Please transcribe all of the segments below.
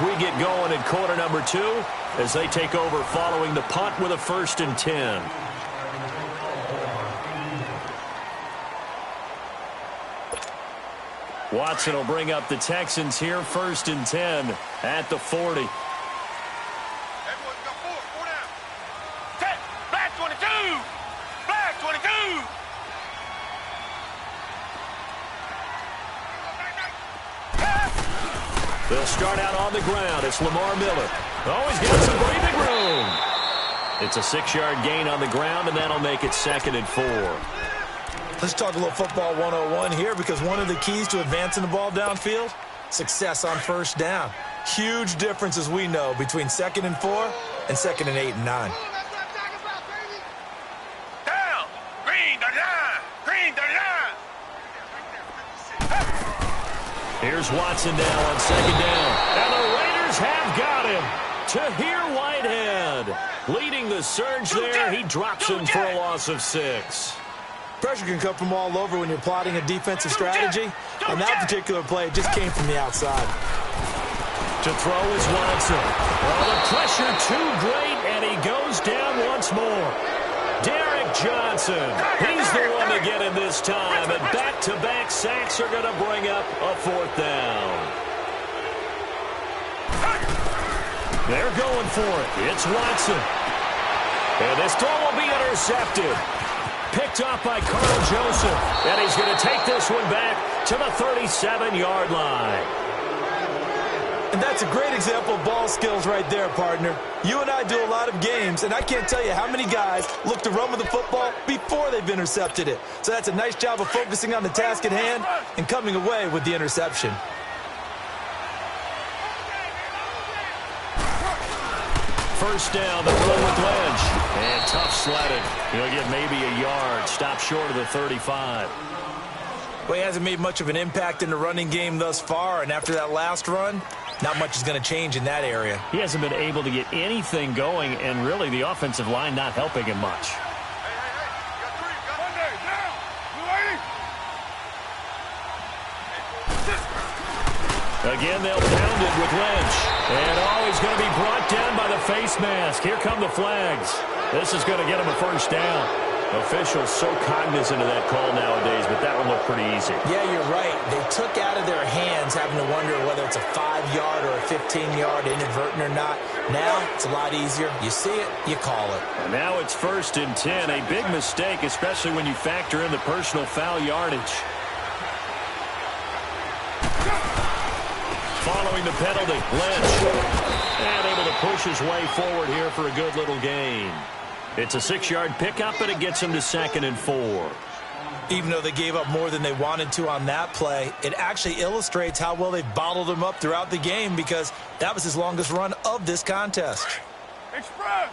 We get going in quarter number 2 as they take over following the punt with a 1st and 10. Watson will bring up the Texans here, 1st and 10 at the 40. Everyone's got four down. Set, black 22, black 22. They'll start out on the ground. It's Lamar Miller. Oh, he's got some breathing room. It's a 6-yard gain on the ground, and that'll make it 2nd and 4. Let's talk a little football 101 here, because one of the keys to advancing the ball downfield, success on 1st down. Huge difference, as we know, between 2nd and 4 and 2nd and 8 and 9. Down, green 39, green 39. Here's Watson now on 2nd down. And the Raiders have got him. Tahir Whitehead leading the surge there. He drops him for a loss of 6. Pressure can come from all over when you're plotting a defensive strategy. On that particular play, it just came from the outside. To throw is Watson. Oh, the pressure too great, and he goes down once more. Derek Johnson, he's the one to get him this time, and back-to-back sacks are going to bring up a 4th down. They're going for it. It's Watson. And this throw will be intercepted. Picked off by Carl Joseph, and he's going to take this one back to the 37-yard line. And that's a great example of ball skills right there, partner. You and I do a lot of games, and I can't tell you how many guys look to run with the football before they've intercepted it. So that's a nice job of focusing on the task at hand and coming away with the interception. First down, the throw with Lynch. And tough sledding. He'll get maybe a yard. Stop short of the 35. Well, he hasn't made much of an impact in the running game thus far, and after that last run, not much is going to change in that area. He hasn't been able to get anything going, and really the offensive line not helping him much. Again, they'll pound it with Lynch. And, oh, he's going to be brought down by the face mask. Here come the flags. This is going to get him a 1st down. Officials so cognizant of that call nowadays, but that one looked pretty easy. Yeah, you're right. They took out of their hands having to wonder whether it's a 5-yard or a 15-yard inadvertent or not. Now, it's a lot easier. You see it, you call it. And now it's 1st and 10. A big mistake, especially when you factor in the personal foul yardage. Following the penalty, Lynch. And able to push his way forward here for a good little gain. It's a 6-yard pickup, and it gets him to 2nd and 4. Even though they gave up more than they wanted to on that play, it actually illustrates how well they've bottled him up throughout the game, because that was his longest run of this contest. Express.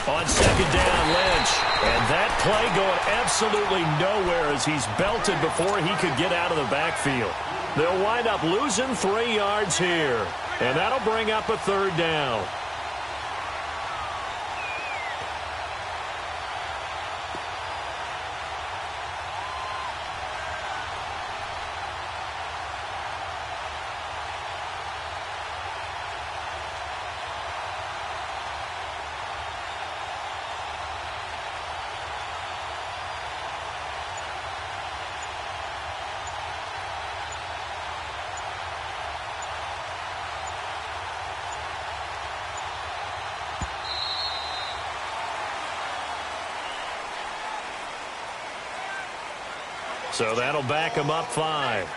On 2nd down, Lynch. And that play going absolutely nowhere as he's belted before he could get out of the backfield. They'll wind up losing 3 yards here. And that'll bring up a 3rd down. So that'll back him up 5.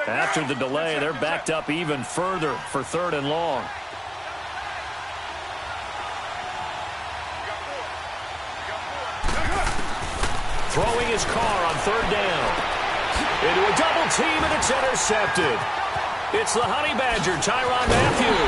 After the delay, they're backed up even further for 3rd and long. throwing his car on third down. Into a double team, and it's intercepted. It's the Honey Badger, Tyrann Mathieu.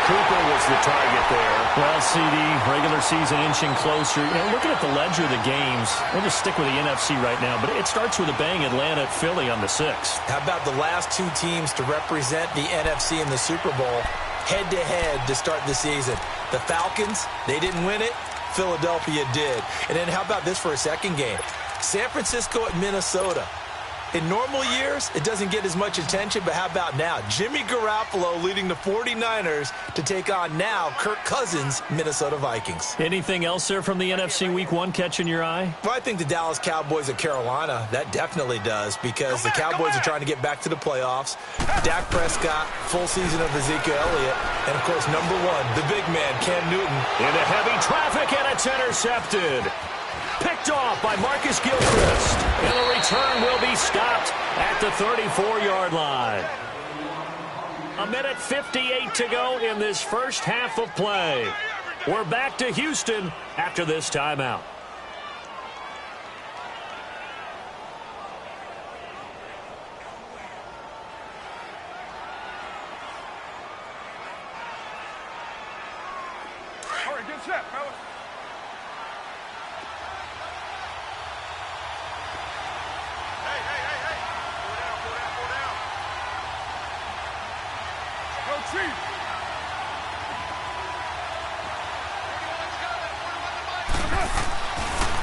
Cooper was the target there. Well, CD, regular season inching closer. You know, looking at the ledger of the games, we'll just stick with the NFC right now, but it starts with a bang, Atlanta at Philly on the 6th. How about the last two teams to represent the NFC in the Super Bowl head-to-head to start the season? The Falcons, they didn't win it. Philadelphia did. And then how about this for a second game? San Francisco at Minnesota. In normal years, it doesn't get as much attention, but how about now? Jimmy Garoppolo leading the 49ers to take on now Kirk Cousins' Minnesota Vikings. Anything else there from the NFC Week 1 catching your eye? Well, I think the Dallas Cowboys at Carolina, that definitely does, because the Cowboys are trying to get back to the playoffs. Dak Prescott, full season of Ezekiel Elliott, and, of course, number one, the big man, Cam Newton. Into heavy traffic, and it's intercepted. Picked off by Marcus Gilchrist. And the return will be stopped at the 34-yard line. 1:58 to go in this first half of play. We're back to Houston after this timeout. All right, get set, fellas.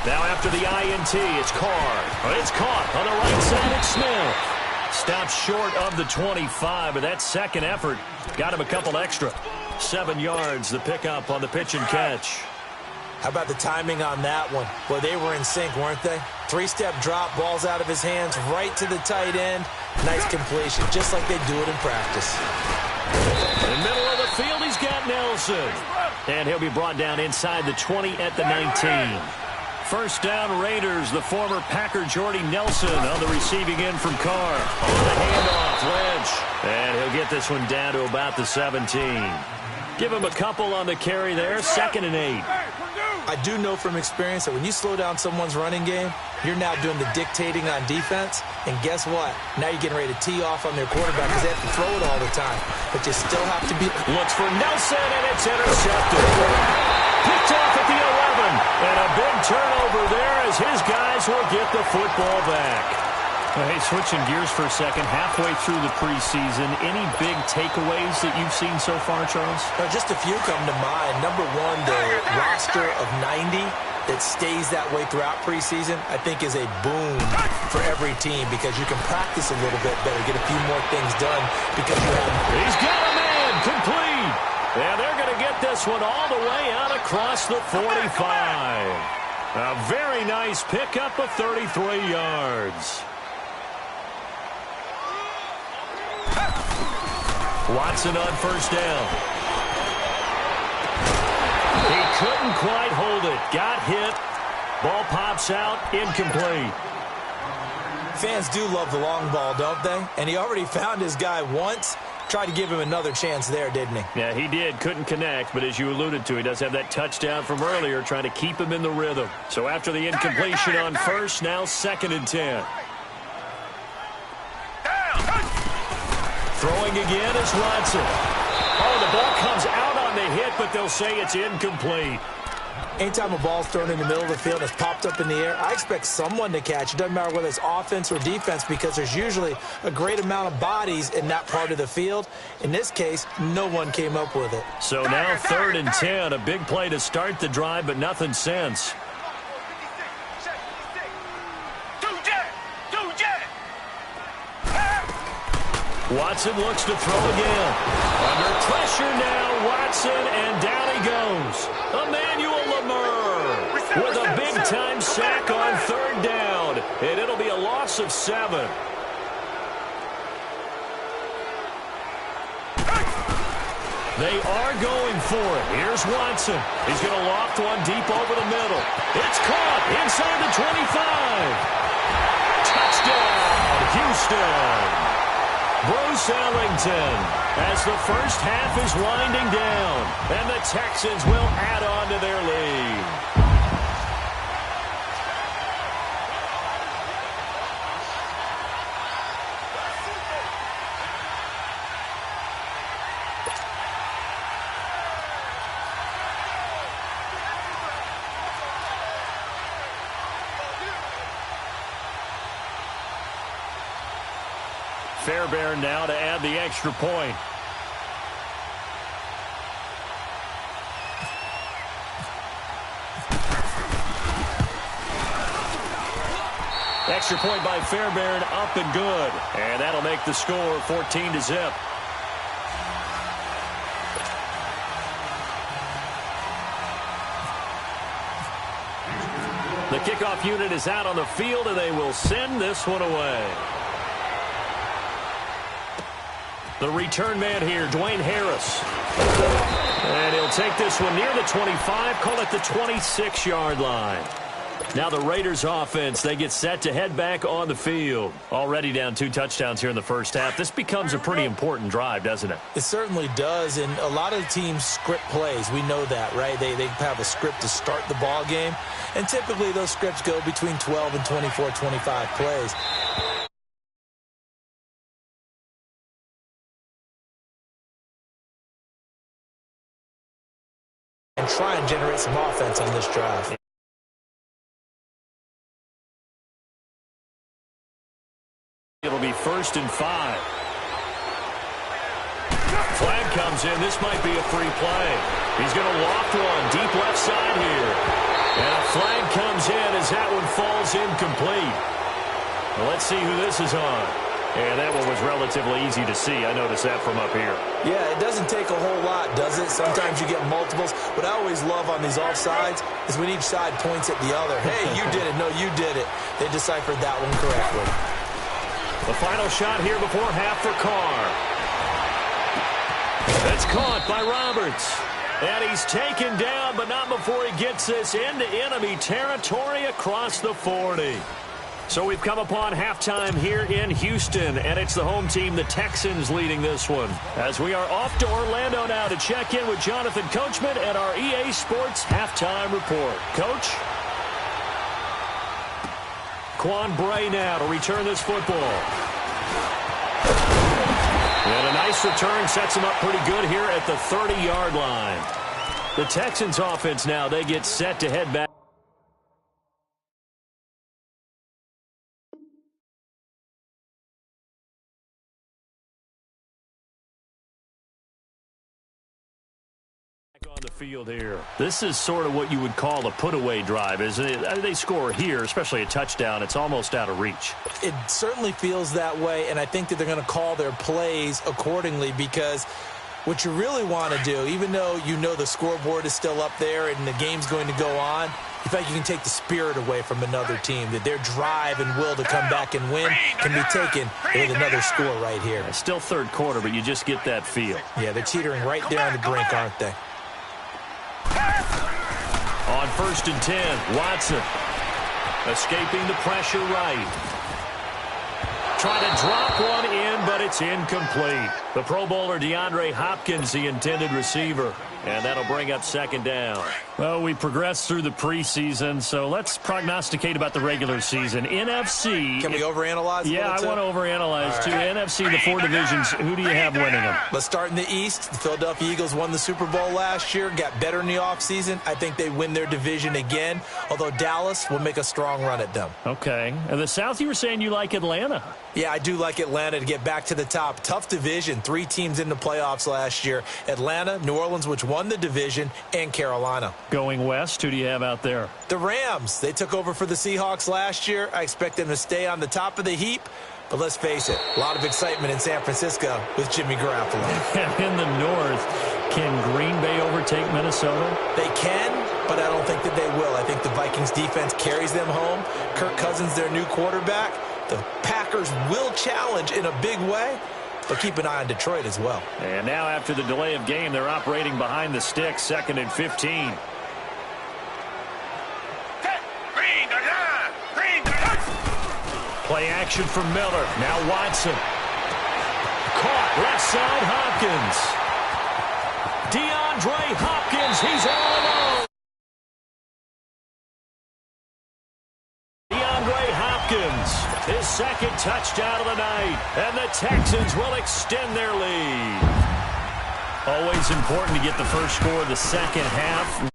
Now after the INT, it's Carr. It's caught on the right side. It's Smith. Stopped short of the 25, but that second effort got him a couple extra. 7 yards, the pickup on the pitch and catch. How about the timing on that one? Well, they were in sync, weren't they? 3-step drop, balls out of his hands, right to the tight end. Nice completion, just like they do it in practice. In the middle of the field, he's got Nelson. And he'll be brought down inside the 20 at the 19. First down, Raiders. The former Packer Jordy Nelson on the receiving end from Carr. On the handoff, Lynch. And he'll get this one down to about the 17. Give him a couple on the carry there. 2nd and 8. I do know from experience that when you slow down someone's running game, you're now doing the dictating on defense. And guess what? Now you're getting ready to tee off on their quarterback because they have to throw it all the time. But you still have to be... Looks for Nelson, and it's intercepted. Picked off at the 11. And a big turnover there as his guys will get the football back. Hey, switching gears for a second, halfway through the preseason, any big takeaways that you've seen so far, Charles? Just a few come to mind. Number one, the roster of 90 that stays that way throughout preseason, I think is a boom for every team because you can practice a little bit better, get a few more things done because you have... He's got a man, complete. And they're going to get this one all the way out across the 45. A very nice pickup of 33 yards. Watson on first down. He couldn't quite hold it. Got hit. Ball pops out. Incomplete. Fans do love the long ball, don't they? And he already found his guy once. Tried to give him another chance there, didn't he? Yeah, he did. Couldn't connect, but as you alluded to, he does have that touchdown from earlier, trying to keep him in the rhythm. So after the incompletion on first, now 2nd and 10. Throwing again is Watson. Oh, the ball comes out on the hit, but they'll say it's incomplete. Anytime a ball's thrown in the middle of the field and it's popped up in the air, I expect someone to catch. It doesn't matter whether it's offense or defense because there's usually a great amount of bodies in that part of the field. In this case, no one came up with it. So now 3rd and 10, a big play to start the drive, but nothing since. Watson looks to throw again. Under pressure now, Watson, and down he goes. Emmanuel Lamar with a big-time sack on 3rd down, and it'll be a loss of 7. They are going for it. Here's Watson. He's going to loft one deep over the middle. It's caught inside the 25. Touchdown, Houston. Bruce Ellington as the first half is winding down, and the Texans will add on to their lead. Fairbairn now to add the extra point. Extra point by Fairbairn, up and good. And that'll make the score 14-0. The kickoff unit is out on the field, and they will send this one away. The return man here, Dwayne Harris. And he'll take this one near the 25, call it the 26-yard line. Now the Raiders offense, they get set to head back on the field. Already down 2 touchdowns here in the first half. This becomes a pretty important drive, doesn't it? It certainly does, and a lot of teams script plays. We know that, right? They have a script to start the ball game, and typically those scripts go between 12 and 24, 25 plays. And try and generate some offense on this drive. It'll be 1st and 5. Flag comes in. This might be a free play. He's going to loft one deep left side here. And a flag comes in as that one falls incomplete. Well, let's see who this is on. And that one was relatively easy to see. I noticed that from up here. Yeah, it doesn't take a whole lot, does it? Sometimes you get multiples. What I always love on these offsides is when each side points at the other. Hey, you did it. No, you did it. They deciphered that one correctly. The final shot here before half for Carr. That's caught by Roberts. And he's taken down, but not before he gets this into enemy territory across the 40. So we've come upon halftime here in Houston, and it's the home team, the Texans, leading this one. As we are off to Orlando now to check in with Jonathan Coachman and our EA Sports halftime report. Coach? Quan Bray now to return this football. And a nice return sets him up pretty good here at the 30-yard line. The Texans offense now, they get set to head back. On the field here. This is sort of what you would call a put-away drive, isn't it? They score here, especially a touchdown. It's almost out of reach. It certainly feels that way, and I think that they're going to call their plays accordingly, because what you really want to do, even though you know the scoreboard is still up there and the game's going to go on, in fact, you can take the spirit away from another team, that their drive and will to come back and win can be taken with another score right here. It's still third quarter, but you just get that feel. Yeah, they're teetering right there on the brink, aren't they? On 1st and 10, Watson escaping the pressure right. Trying to drop one in, but it's incomplete. The Pro Bowler DeAndre Hopkins, the intended receiver. And that'll bring up 2nd down. Well, we progressed through the preseason, so let's prognosticate about the regular season. NFC. Can we overanalyze? Yeah, I want to overanalyze too. Right. NFC, the 4 divisions. Who do you have winning them? Let's start in the East. The Philadelphia Eagles won the Super Bowl last year, got better in the offseason. I think they win their division again, although Dallas will make a strong run at them. Okay. And the South, you were saying you like Atlanta. Yeah, I do like Atlanta to get back to the top. Tough division. 3 teams in the playoffs last year. Atlanta, New Orleans, which won the division, and Carolina. Going west, who do you have out there? The Rams. They took over for the Seahawks last year. I expect them to stay on the top of the heap. But let's face it, a lot of excitement in San Francisco with Jimmy Garoppolo. And in the north, can Green Bay overtake Minnesota? They can, but I don't think that they will. I think the Vikings defense carries them home. Kirk Cousins, their new quarterback. The Packers will challenge in a big way, but keep an eye on Detroit as well. And now after the delay of game, they're operating behind the sticks, 2nd and 15. Play action from Miller. Now Watson. Caught left side, Hopkins. DeAndre Hopkins, he's all alone. DeAndre Hopkins, his 2nd touchdown of the night. And the Texans will extend their lead. Always important to get the first score of the second half.